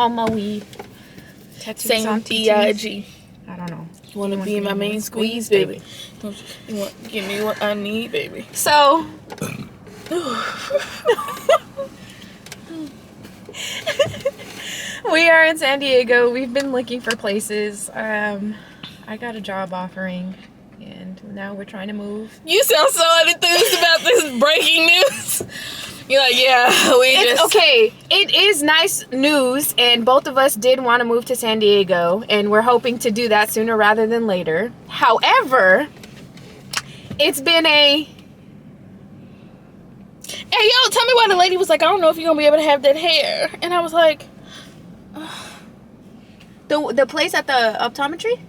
all my weed. Tattoos on T.I.G. I don't know. You want to be my main squeeze, baby? You want give me what I need, baby? So. We are in San Diego. We've been looking for places. I got a job offering, and now we're trying to move. You sound so enthused about this breaking news. You're like, yeah, okay. It is nice news, and both of us did want to move to San Diego, and we're hoping to do that sooner rather than later. However, it's been a... Hey, yo, tell me why the lady was like, I don't know if you're gonna be able to have that hair, and I was like, the place at the optometry.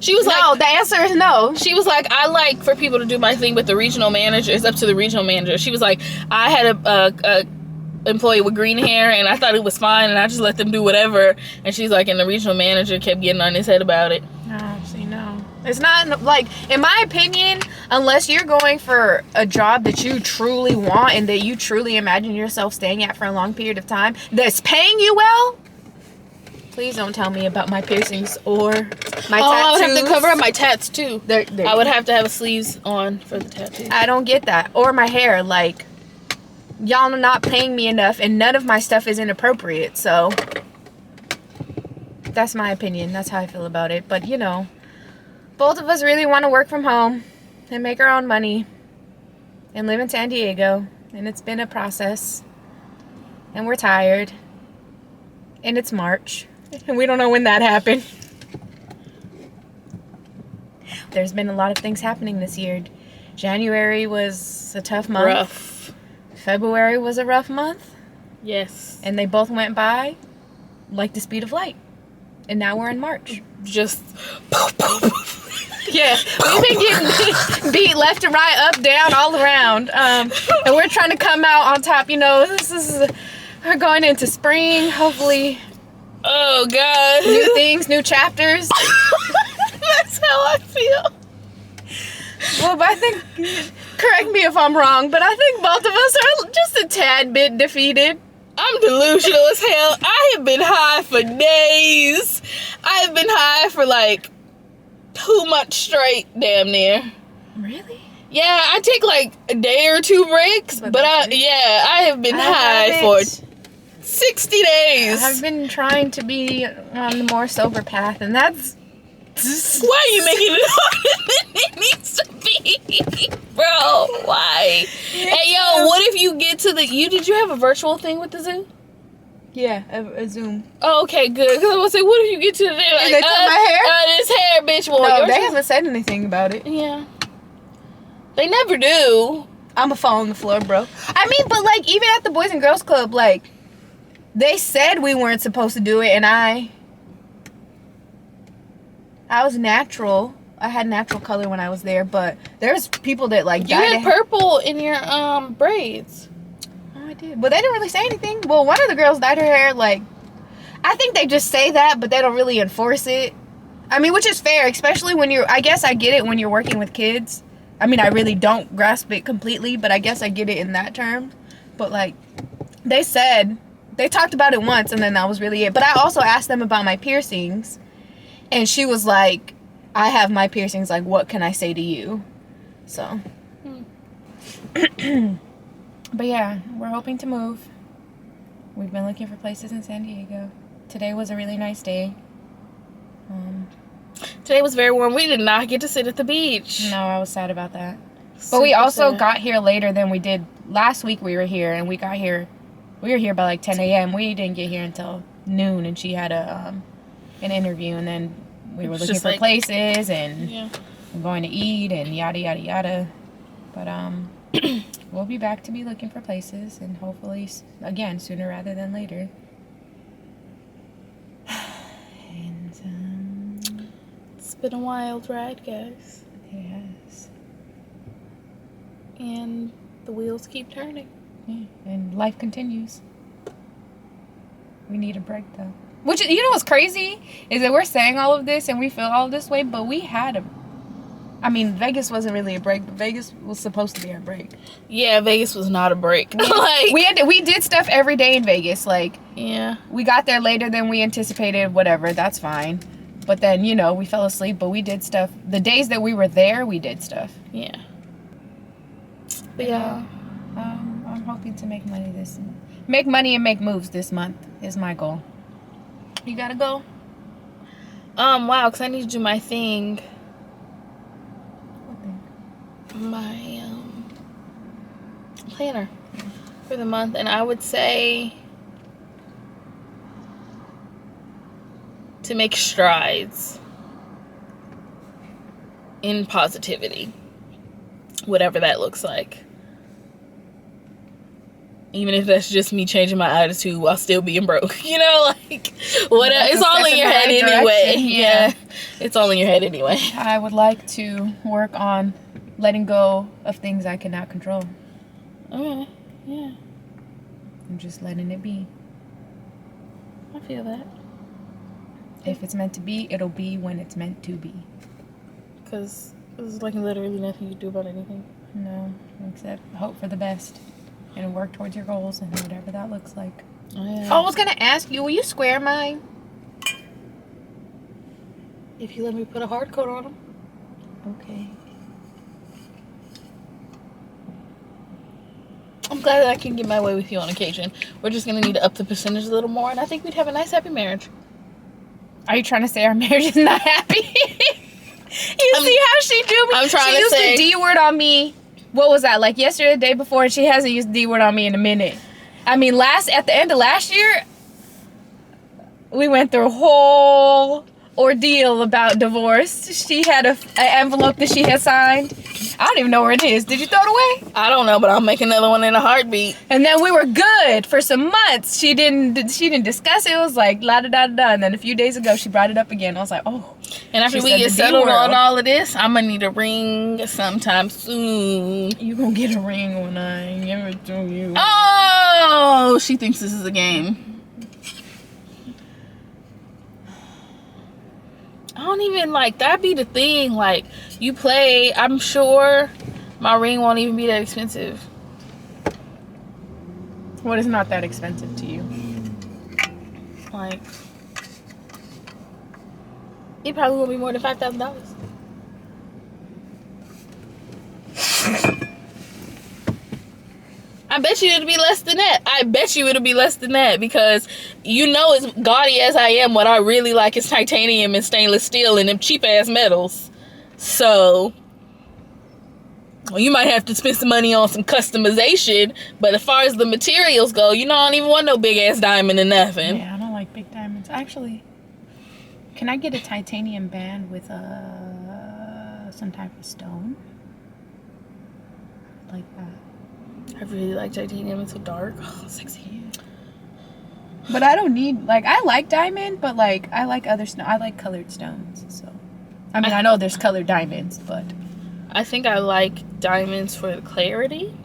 She was like, no. The answer is no. She was like, I like for people to do my thing, but the regional manager, it's up to the regional manager. She was like, I had a employee with green hair, and I thought it was fine, and I just let them do whatever. And she's like, and the regional manager kept getting on his head about it. No, see, no. It's not, like, in my opinion, unless you're going for a job that you truly want and that you truly imagine yourself staying at for a long period of time, that's paying you well, please don't tell me about my piercings or my tattoos. I would have to cover up my tats, too. They're I would have to have sleeves on for the tattoos. I don't get that. Or my hair. Like, y'all are not paying me enough, and none of my stuff is inappropriate, so that's my opinion. That's how I feel about it. But, you know, both of us really want to work from home and make our own money and live in San Diego, and it's been a process, and we're tired, and it's March, and we don't know when that happened. There's been a lot of things happening this year. January was a tough month. Rough. February was a rough month. Yes. And they both went by like the speed of light. And now we're in March. Just... Yeah, we've been getting beat left and right, up, down, all around. And we're trying to come out on top. You know, we're going into spring, hopefully. Oh, God. New things, new chapters. That's how I feel. Well, but I think, correct me if I'm wrong, but I think both of us are just a tad bit defeated. I'm delusional as hell. I have been high for days. I have been high for like 2 months straight, damn near. Really? Yeah, I take like a day or 2 breaks, but I have been high for 60 days. I've been trying to be on the more sober path, and that's... Why are you making it harder than it needs to be? Bro, why? Hey, yo, what if you get to the... Did you have a virtual thing with the Zoom? Yeah, a Zoom. Oh, okay, good. Because I was like, what if you get to the day like, they took my hair? This hair, bitch. Well, no, they haven't said anything about it. Yeah. They never do. I'm a fall on the floor, bro. I mean, but, like, even at the Boys and Girls Club, like, they said we weren't supposed to do it, and I was natural. I had natural color when I was there, but there's people that, like, you had purple in your braids. Oh, I did. But they didn't really say anything. Well, one of the girls dyed her hair, like, I think they just say that, but they don't really enforce it. I mean, which is fair, especially when I guess I get it when you're working with kids. I mean, I really don't grasp it completely, but I guess I get it in that term. But, like, they talked about it once, and then that was really it. But I also asked them about my piercings, and she was like, I have my piercings, like, what can I say to you? So. But yeah, we're hoping to move. We've been looking for places in San Diego. Today was a really nice day. Today was very warm. We did not get to sit at the beach. No, I was sad about that. But we also got here later than we did last week. We were here, and we were here by like 10 a.m. We didn't get here until noon, and she had an interview, and then we were looking for places and going to eat and yada yada yada. But we'll be back to be looking for places, and hopefully again sooner rather than later. And it's been a wild ride, guys. It has. And the wheels keep turning. Yeah, and life continues. We need a break, though. Which, you know what's crazy? Is that we're saying all of this and we feel all this way, but we had I mean, Vegas wasn't really a break, but Vegas was supposed to be our break. Yeah, Vegas was not a break. Like, we did stuff every day in Vegas. Like, yeah. we got there later than we anticipated. Whatever, that's fine. But then, you know, we fell asleep, but we did stuff. The days that we were there, we did stuff. Yeah. But yeah. I'm hoping to make money make money and make moves this month is my goal. You gotta go? Wow, because I need to do my thing. What thing? My planner for the month, and I would say to make strides in positivity, whatever that looks like. Even if that's just me changing my attitude while still being broke, you know, like what? It's all in your head anyway. Yeah, it's all in your head anyway. I would like to work on letting go of things I cannot control. Okay, yeah. I'm just letting it be. I feel that. If it's meant to be, it'll be when it's meant to be. Because there's like literally nothing you can do about anything. No, except hope for the best and work towards your goals and whatever that looks like. Oh, yeah. I was gonna ask you, will you square mine? If you let me put a hard coat on them. Okay. I'm glad that I can get my way with you on occasion. We're just gonna need to up the percentage a little more, and I think we'd have a nice, happy marriage. Are you trying to say our marriage is not happy? You see how she do me? I'm trying she to used say the D word on me. What was that, like yesterday, the day before, and she hasn't used the D word on me in a minute. I mean, at the end of last year, we went through a whole ordeal about divorce. She had an envelope that she had signed. I don't even know where it is. Did you throw it away? I don't know, but I'll make another one in a heartbeat. And then we were good for some months. She didn't discuss it. It was like la da da da. And then a few days ago, she brought it up again. I was like, oh. And after we get settled on all of this, I'm gonna need a ring sometime soon. You gonna get a ring when I give it to you. Oh, she thinks this is a game. I don't even like that. Be the thing. Like you play, I'm sure my ring won't even be that expensive. What is not that expensive to you? Like it probably won't be more than $5,000. I bet you it'll be less than that. I bet you it'll be less than that because you know, as gaudy as I am, what I really like is titanium and stainless steel and them cheap ass metals. So, well, you might have to spend some money on some customization, but as far as the materials go, you know, I don't even want no big ass diamond or nothing. Yeah, I don't like big diamonds. Actually, can I get a titanium band with some type of stone? Like that. I really like titanium. It's so dark. Oh, sexy. But I don't need, like, I like diamond, but, like, I like other I like colored stones, so. I mean, I know there's colored diamonds, but. I think I like diamonds for the clarity.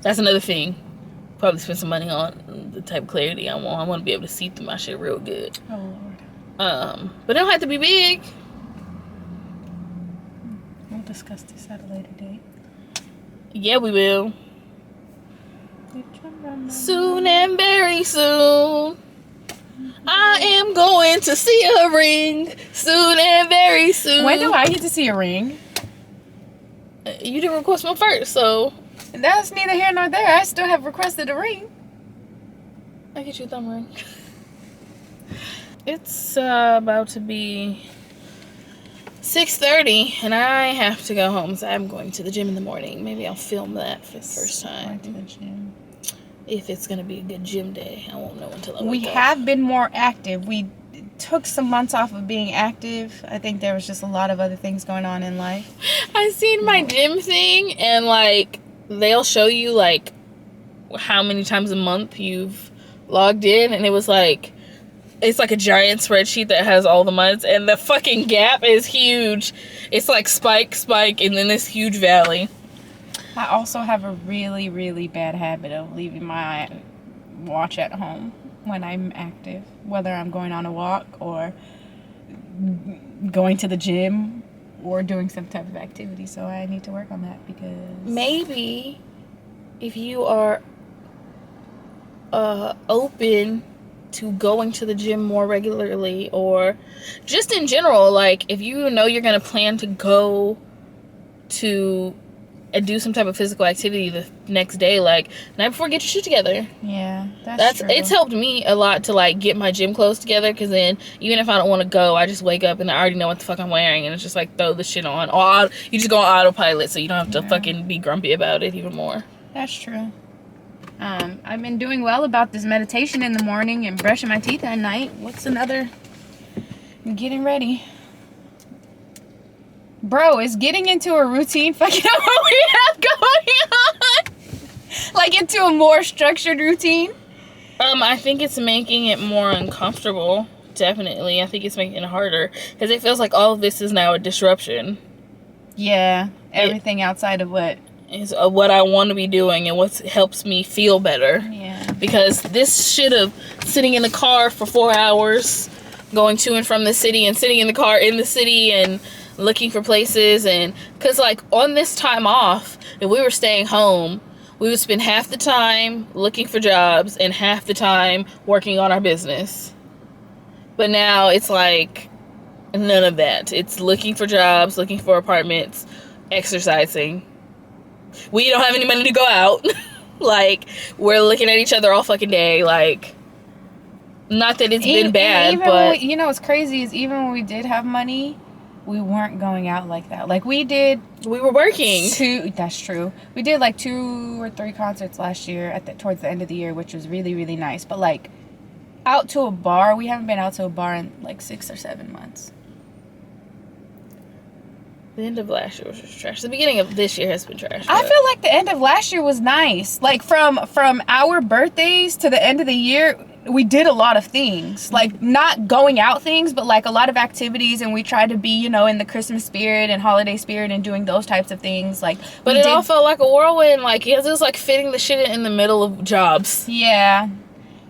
That's another thing. Probably spend some money on the type of clarity I want. I want to be able to see through my shit real good. Oh, Lord. But it don't have to be big. We'll discuss this at a later date. Yeah, we will. Soon and very soon, I am going to see a ring. Soon and very soon. When do I get to see a ring? You didn't request one first, so. That's neither here nor there. I still have requested a ring. I'll get you a thumb ring. It's about to be 6:30, and I have to go home, so I'm going to the gym in the morning. Maybe I'll film that for the first time. Going to the gym. If it's going to be a good gym day. I won't know until I wake up. We have been more active. We took some months off of being active. I think there was just a lot of other things going on in life. I seen my gym thing, and, like, they'll show you, like, how many times a month you've logged in, and it was, like, it's like a giant spreadsheet that has all the months, and the fucking gap is huge. It's like spike, and then this huge valley. I also have a really, really bad habit of leaving my watch at home when I'm active, whether I'm going on a walk or going to the gym or doing some type of activity. So I need to work on that because maybe if you are open to going to the gym more regularly, or just in general, like if you know you're gonna plan to go to do some type of physical activity the next day, like night before, get your shit together. Yeah, that's true. It's helped me a lot to like get my gym clothes together, because then even if I don't want to go, I just wake up and I already know what the fuck I'm wearing, and it's just like throw the shit on, or you just go on autopilot, so you don't have to fucking be grumpy about it even more. That's true. I've been doing well about this meditation in the morning and brushing my teeth at night. What's another? Getting ready. Bro, is getting into a routine fucking up what we have going on? Like into a more structured routine? I think it's making it more uncomfortable. Definitely. I think it's making it harder, because it feels like all of this is now a disruption. Yeah, everything outside of what is what I want to be doing and what helps me feel better. Yeah. Because this shit of sitting in the car for 4 hours, going to and from the city, and sitting in the car in the city and looking for places, and because like on this time off, if we were staying home, we would spend half the time looking for jobs and half the time working on our business. But now it's like none of that. It's looking for jobs, looking for apartments, exercising. We don't have any money to go out. Like, we're looking at each other all fucking day. Like, not that it's been bad, but you know what's crazy is even when we did have money, we weren't going out like that. Like we were working. That's true. We did like 2 or 3 concerts last year towards the end of the year, which was really, really nice. But like out to a bar, we haven't been out to a bar in like 6 or 7 months. The end of last year was just trash. The beginning of this year has been trash. I feel like the end of last year was nice. Like from our birthdays to the end of the year, we did a lot of things. Like not going out things, but like a lot of activities, and we tried to be, you know, in the Christmas spirit and holiday spirit and doing those types of things. Like, but it all felt like a whirlwind. Like it was like fitting the shit in the middle of jobs. Yeah.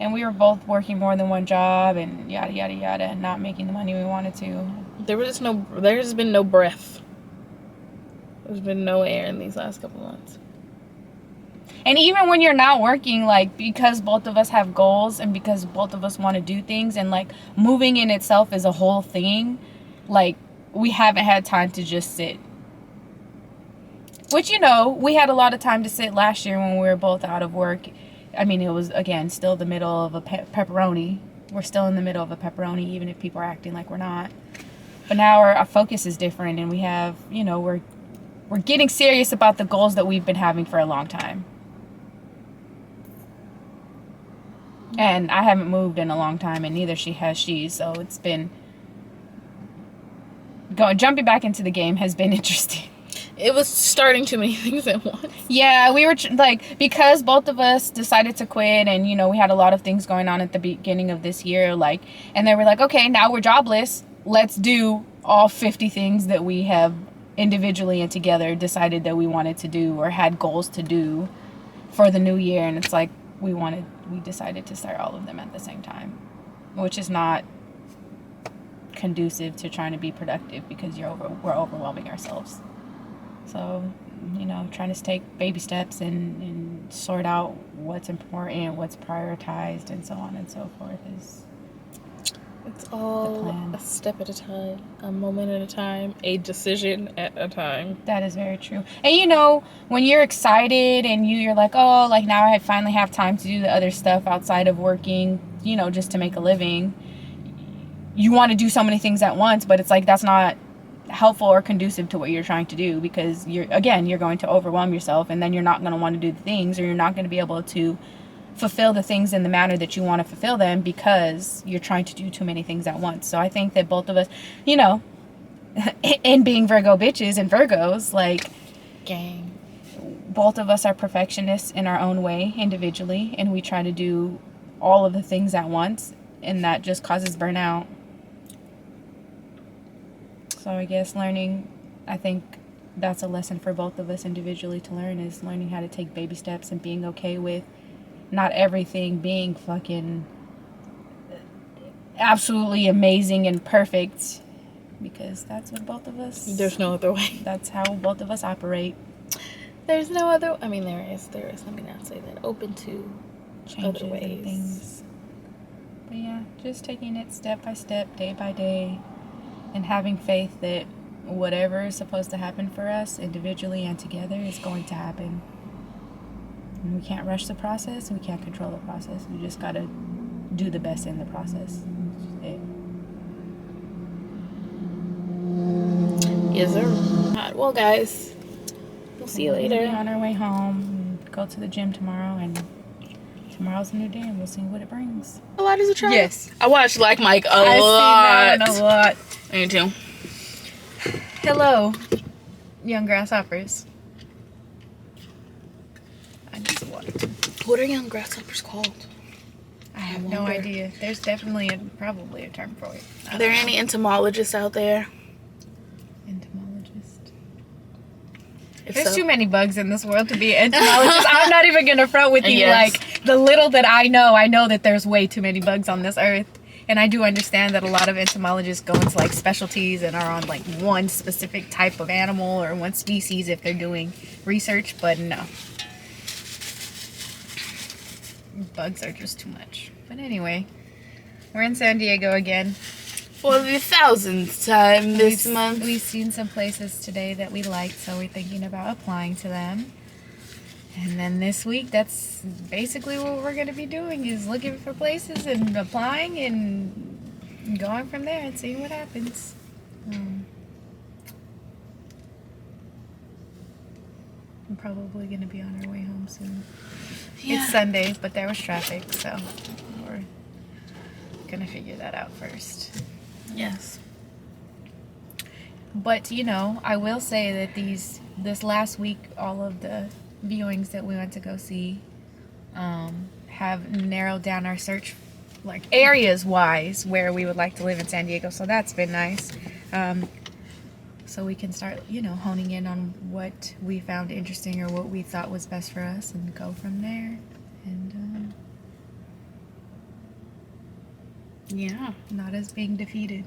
And we were both working more than one job and yada yada yada, and not making the money we wanted to. There's been no breath. There's been no air in these last couple months. And even when you're not working, like, because both of us have goals and because both of us want to do things, and like moving in itself is a whole thing, like we haven't had time to just sit. Which, you know, we had a lot of time to sit last year when we were both out of work. I mean, it was, again, still the middle of a pepperoni. We're still in the middle of a pepperoni, even if people are acting like we're not. But now our focus is different, and we have, you know, we're getting serious about the goals that we've been having for a long time. And I haven't moved in a long time, and neither has she. So it's been jumping back into the game has been interesting. It was starting too many things at once. Yeah, we were like, because both of us decided to quit, and you know, we had a lot of things going on at the beginning of this year, like, and they were like, okay, now we're jobless. Let's do all 50 things that we have individually and together decided that we wanted to do or had goals to do for the new year. And it's like we decided to start all of them at the same time, which is not conducive to trying to be productive, because we're overwhelming ourselves. So, you know, trying to take baby steps and sort out what's important, what's prioritized, and so on and so forth is it's all a step at a time, a moment at a time, a decision at a time. That is very true. And you know, when you're excited and you're like, oh, like now I finally have time to do the other stuff outside of working, you know, just to make a living, you want to do so many things at once, but it's like that's not helpful or conducive to what you're trying to do, because you're going to overwhelm yourself, and then you're not going to want to do the things, or you're not going to be able to fulfill the things in the manner that you want to fulfill them, because you're trying to do too many things at once. So I think that both of us, you know, in being Virgo bitches and Virgos, like, gang, both of us are perfectionists in our own way individually, and we try to do all of the things at once, and that just causes burnout. So I guess I think that's a lesson for both of us individually to learn, is learning how to take baby steps and being okay with not everything being fucking absolutely amazing and perfect because that's what both of us. There's no other way. That's how both of us operate. There's no other. I mean, there is. Let me not say that. Open to Changes other ways. and things. But yeah, just taking it step by step, day by day, and having faith that whatever is supposed to happen for us individually and together is going to happen. And we can't rush the process. We can't control the process. We just gotta do the best in the process. That's it. Yes, sir. Well, guys, we'll see you We'll be later. on our way home. And go to the gym tomorrow, and tomorrow's a new day, and we'll see what it brings. A lot is a try. Yes. I watched Like Mike a I've lot. seen that one a lot. Me too. Hello, young grasshoppers. I need some water. What are young grasshoppers called? I have no wonder. idea. There's definitely probably a term for it. Are there any entomologists out there? Entomologist? If There's so- too many bugs in this world to be an entomologist. I'm not even gonna front with you. Yes. Like, the little that I know that there's way too many bugs on this earth. And I do understand that a lot of entomologists go into like specialties and are on like one specific type of animal or one species if they're doing research, but no. Bugs are just too much. But anyway, we're in San Diego again. For the 1000th time this month. We've seen some places today that we liked, so we're thinking about applying to them. And then this week, that's basically what we're going to be doing, is looking for places and applying and going from there and seeing what happens. I'm probably going to be on our way home soon. Yeah. It's Sunday, but there was traffic, so we're going to figure that out first. Yes. But, you know, I will say that this last week, all of the viewings that we went to go see have narrowed down our search, like, areas-wise where we would like to live in San Diego, so that's been nice. So we can start, you know, honing in on what we found interesting or what we thought was best for us and go from there. And Yeah. not as being defeated.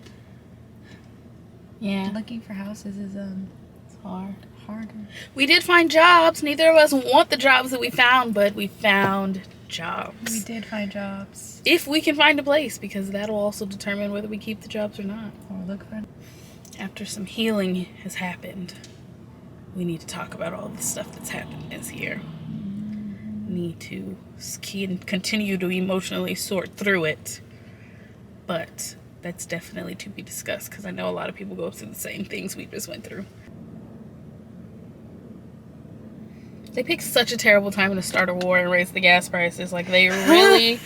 Yeah. Looking for houses is It's hard. harder. We did find jobs. Neither of us want the jobs that we found, but we found jobs. We did find jobs. If we can find a place, because that'll also determine whether we keep the jobs or not. Or look for. After some healing has happened, we need to talk about all the stuff that's happened this year. Need to continue to emotionally sort through it. But that's definitely to be discussed, because I know a lot of people go through the same things we just went through. They picked such a terrible time to start a war and raise the gas prices. Like, they really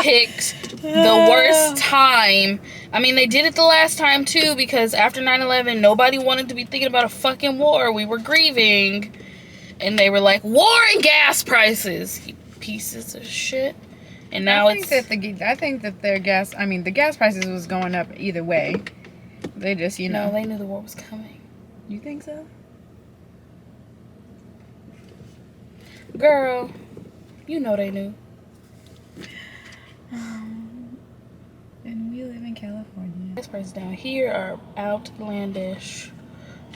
picked the worst time. I mean, they did it the last time, too, because after 9/11, nobody wanted to be thinking about a fucking war. We were grieving. And they were like, war and gas prices, you pieces of shit. And now I think that their gas, I mean, the gas prices was going up either way. They just, you know. No, they knew the war was coming. You think so? Girl, you know they knew. And we live in California. Gas prices down here are outlandish.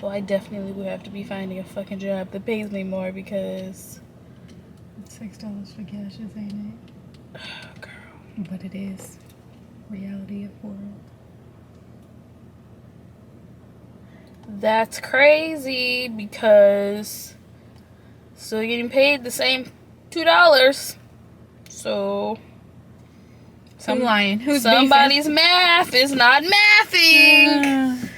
So I definitely would have to be finding a fucking job that pays me more, because It's $6 for gas, ain't it? girl. But it is. Reality of world. That's crazy, because still getting paid the same $2. So I'm lying. Who's somebody's math is not mathing. beefing?